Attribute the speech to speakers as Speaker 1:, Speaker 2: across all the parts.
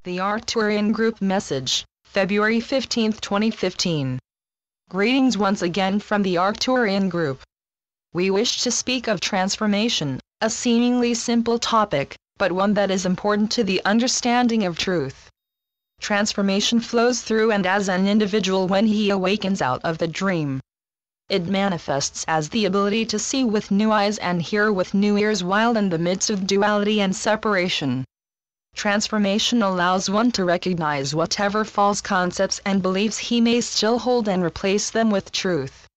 Speaker 1: The Arcturian Group Message, February 15, 2015. Greetings once again from the Arcturian Group. We wish to speak of transformation, a seemingly simple topic, but one that is important to the understanding of truth. Transformation flows through and as an individual when he awakens out of the dream. It manifests as the ability to see with new eyes and hear with new ears while in the midst of duality and separation. Transformation allows one to recognize whatever false concepts and beliefs he may still hold and replace them with truth.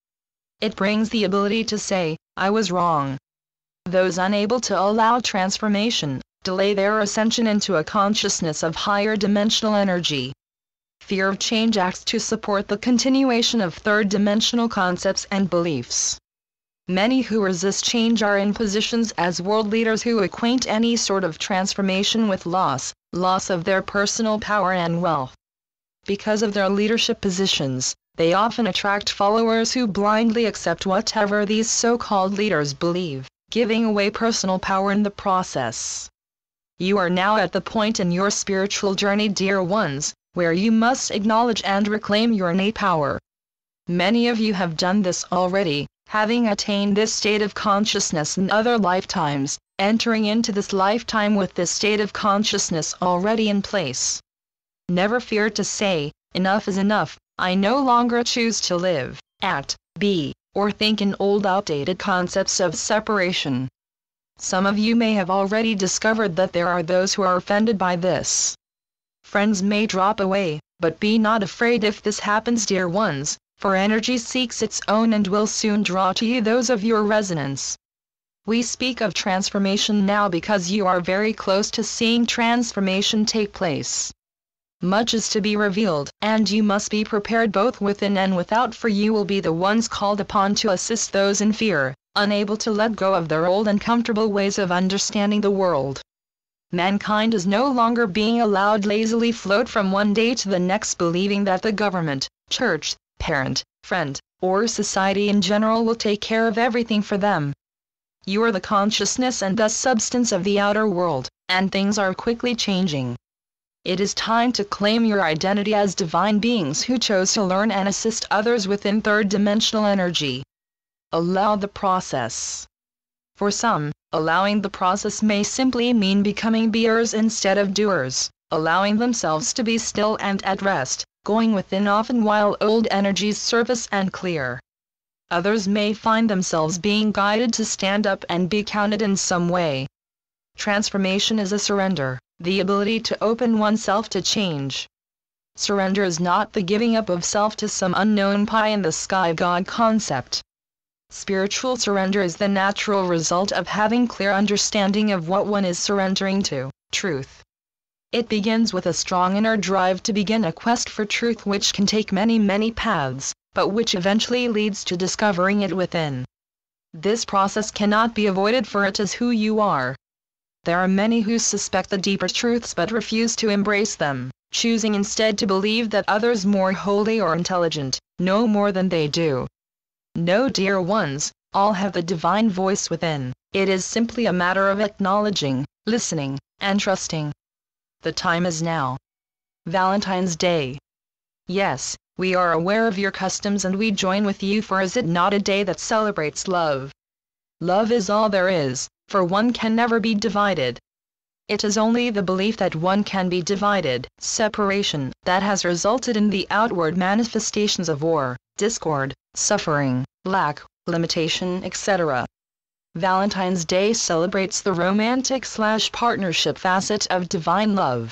Speaker 1: It brings the ability to say, "I was wrong." Those unable to allow transformation, delay their ascension into a consciousness of higher dimensional energy. Fear of change acts to support the continuation of third-dimensional concepts and beliefs. Many who resist change are in positions as world leaders who equate any sort of transformation with loss of their personal power and wealth. Because of their leadership positions, they often attract followers who blindly accept whatever these so-called leaders believe, giving away personal power in the process. You are now at the point in your spiritual journey, dear ones, where you must acknowledge and reclaim your innate power. Many of you have done this already, having attained this state of consciousness in other lifetimes, entering into this lifetime with this state of consciousness already in place. Never fear to say, "Enough is enough, I no longer choose to live, act, be, or think in old outdated concepts of separation." Some of you may have already discovered that there are those who are offended by this. Friends may drop away, but be not afraid if this happens, dear ones, for energy seeks its own and will soon draw to you those of your resonance. We speak of transformation now because you are very close to seeing transformation take place. Much is to be revealed, and you must be prepared both within and without, for you will be the ones called upon to assist those in fear, unable to let go of their old and comfortable ways of understanding the world. Mankind is no longer being allowed lazily float from one day to the next believing that the government, church, parent, friend, or society in general will take care of everything for them. You are the consciousness and thus substance of the outer world, and things are quickly changing. It is time to claim your identity as divine beings who chose to learn and assist others within third-dimensional energy. Allow the process. For some, allowing the process may simply mean becoming beers instead of doers, allowing themselves to be still and at rest, going within often while old energies surface and clear. Others may find themselves being guided to stand up and be counted in some way. Transformation is a surrender, the ability to open oneself to change. Surrender is not the giving up of self to some unknown pie-in-the-sky God concept. Spiritual surrender is the natural result of having clear understanding of what one is surrendering to, truth. It begins with a strong inner drive to begin a quest for truth which can take many paths, but which eventually leads to discovering it within. This process cannot be avoided, for it is who you are. There are many who suspect the deeper truths but refuse to embrace them, choosing instead to believe that others more holy or intelligent know more than they do. No, dear ones, all have the divine voice within. It is simply a matter of acknowledging, listening, and trusting. The time is now. Valentine's Day. Yes, we are aware of your customs and we join with you, for is it not a day that celebrates love? Love is all there is, for one can never be divided. It is only the belief that one can be divided, separation, that has resulted in the outward manifestations of war, discord, suffering, lack, limitation, etc. Valentine's Day celebrates the romantic/partnership facet of divine love.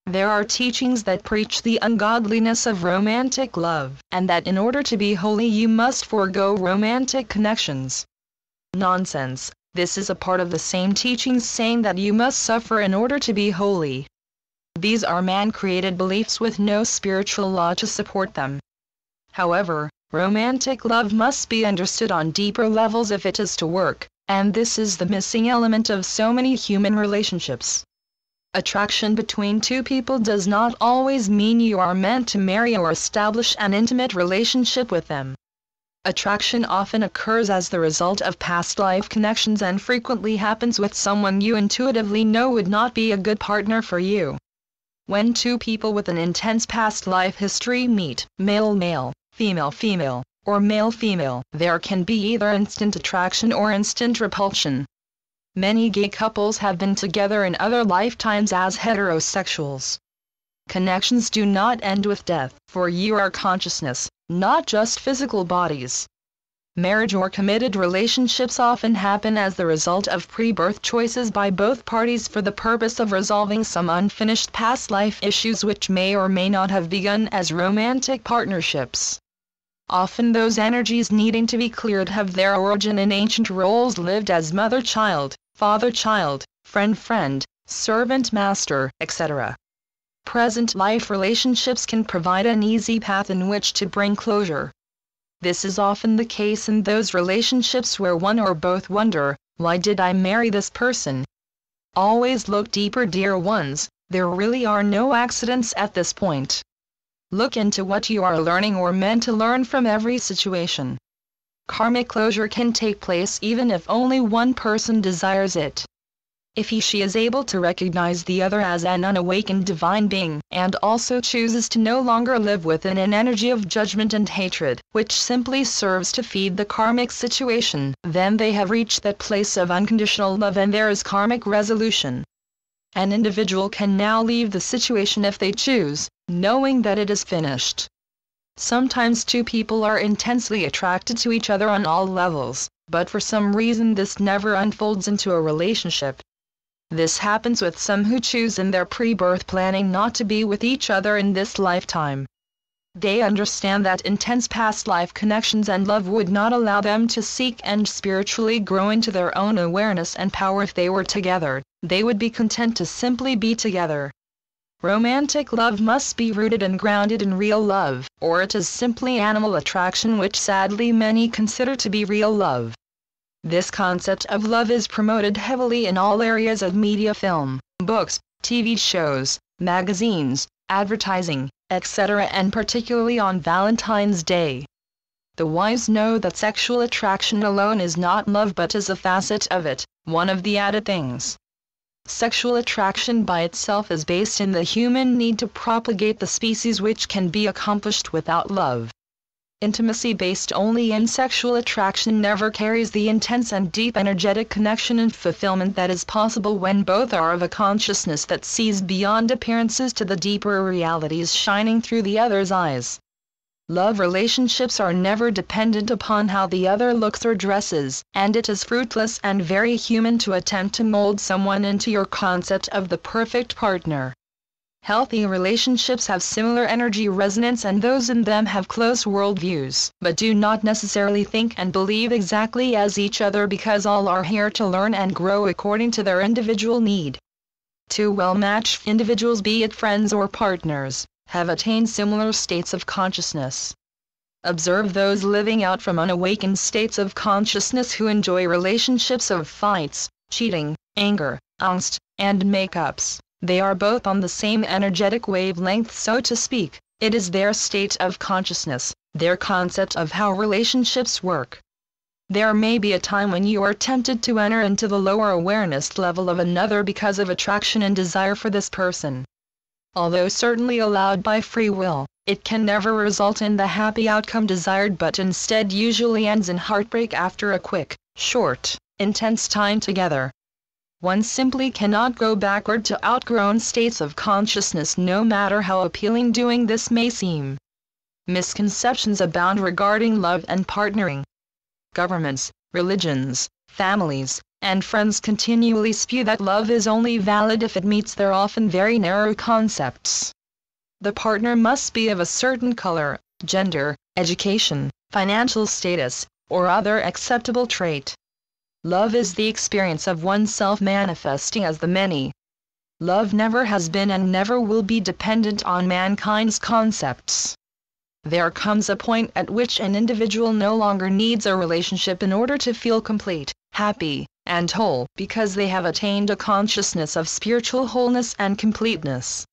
Speaker 1: There are teachings that preach the ungodliness of romantic love, and that in order to be holy you must forego romantic connections. Nonsense. This is a part of the same teachings saying that you must suffer in order to be holy. These are man-created beliefs with no spiritual law to support them. However, romantic love must be understood on deeper levels if it is to work, and this is the missing element of so many human relationships. Attraction between two people does not always mean you are meant to marry or establish an intimate relationship with them. Attraction often occurs as the result of past life connections and frequently happens with someone you intuitively know would not be a good partner for you. When two people with an intense past life history meet, male-male, female-female, or male-female, there can be either instant attraction or instant repulsion. Many gay couples have been together in other lifetimes as heterosexuals. Connections do not end with death, for you are consciousness, not just physical bodies. Marriage or committed relationships often happen as the result of pre-birth choices by both parties for the purpose of resolving some unfinished past life issues which may or may not have begun as romantic partnerships. Often those energies needing to be cleared have their origin in ancient roles lived as mother-child, father-child, friend-friend, servant-master, etc. Present life relationships can provide an easy path in which to bring closure. This is often the case in those relationships where one or both wonder, why did I marry this person? Always look deeper, dear ones, there really are no accidents at this point. Look into what you are learning or meant to learn from every situation. Karmic closure can take place even if only one person desires it. If he/she is able to recognize the other as an unawakened divine being, and also chooses to no longer live within an energy of judgment and hatred, which simply serves to feed the karmic situation, then they have reached that place of unconditional love and there is karmic resolution. An individual can now leave the situation if they choose, knowing that it is finished. Sometimes two people are intensely attracted to each other on all levels, but for some reason this never unfolds into a relationship. This happens with some who choose in their pre-birth planning not to be with each other in this lifetime. They understand that intense past life connections and love would not allow them to seek and spiritually grow into their own awareness and power if they were together. They would be content to simply be together. Romantic love must be rooted and grounded in real love, or it is simply animal attraction, which sadly many consider to be real love. This concept of love is promoted heavily in all areas of media, film, books, TV shows, magazines, advertising, etc., and particularly on Valentine's Day. The wise know that sexual attraction alone is not love but is a facet of it, one of the added things. Sexual attraction by itself is based in the human need to propagate the species, which can be accomplished without love. Intimacy based only in sexual attraction never carries the intense and deep energetic connection and fulfillment that is possible when both are of a consciousness that sees beyond appearances to the deeper realities shining through the other's eyes. Love relationships are never dependent upon how the other looks or dresses, and it is fruitless and very human to attempt to mold someone into your concept of the perfect partner. Healthy relationships have similar energy resonance and those in them have close worldviews, but do not necessarily think and believe exactly as each other because all are here to learn and grow according to their individual need. Two well-matched individuals, be it friends or partners, have attained similar states of consciousness. Observe those living out from unawakened states of consciousness who enjoy relationships of fights, cheating, anger, angst, and make-ups. They are both on the same energetic wavelength, so to speak. It is their state of consciousness, their concept of how relationships work. There may be a time when you are tempted to enter into the lower awareness level of another because of attraction and desire for this person. Although certainly allowed by free will, it can never result in the happy outcome desired but instead usually ends in heartbreak after a quick, short, intense time together. One simply cannot go backward to outgrown states of consciousness no matter how appealing doing this may seem. Misconceptions abound regarding love and partnering. Governments, religions, families, and friends continually spew that love is only valid if it meets their often very narrow concepts. The partner must be of a certain color, gender, education, financial status, or other acceptable trait. Love is the experience of oneself manifesting as the many. Love never has been and never will be dependent on mankind's concepts. There comes a point at which an individual no longer needs a relationship in order to feel complete, happy, and whole, because they have attained a consciousness of spiritual wholeness and completeness.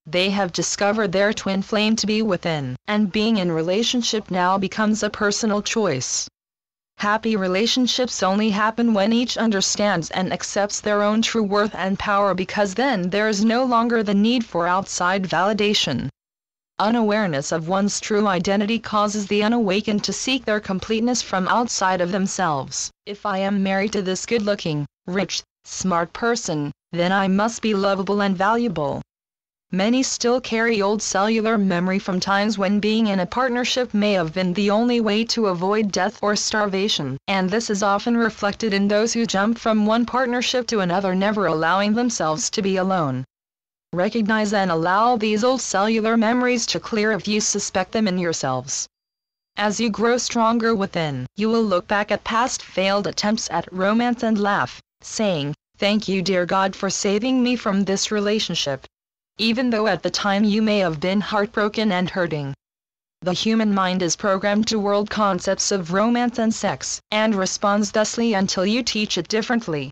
Speaker 1: They have discovered their twin flame to be within, and being in relationship now becomes a personal choice. Happy relationships only happen when each understands and accepts their own true worth and power, because then there is no longer the need for outside validation. Unawareness of one's true identity causes the unawakened to seek their completeness from outside of themselves. If I am married to this good-looking, rich, smart person, then I must be lovable and valuable. Many still carry old cellular memory from times when being in a partnership may have been the only way to avoid death or starvation, and this is often reflected in those who jump from one partnership to another, never allowing themselves to be alone. Recognize and allow these old cellular memories to clear if you suspect them in yourselves. As you grow stronger within, you will look back at past failed attempts at romance and laugh, saying, "Thank you, dear God, for saving me from this relationship." Even though at the time you may have been heartbroken and hurting. The human mind is programmed to world concepts of romance and sex, and responds thusly until you teach it differently.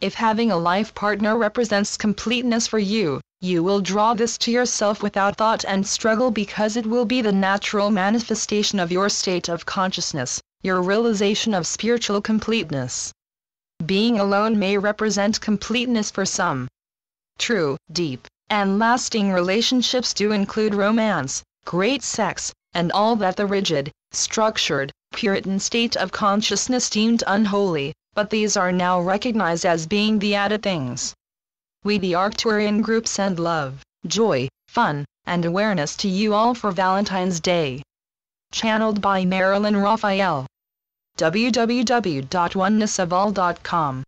Speaker 1: If having a life partner represents completeness for you, you will draw this to yourself without thought and struggle, because it will be the natural manifestation of your state of consciousness, your realization of spiritual completeness. Being alone may represent completeness for some. True, deep, and lasting relationships do include romance, great sex, and all that the rigid, structured, Puritan state of consciousness deemed unholy, but these are now recognized as being the added things. We, the Arcturian group, send love, joy, fun, and awareness to you all for Valentine's Day. Channeled by Marilyn Raphael. www.onenessofall.com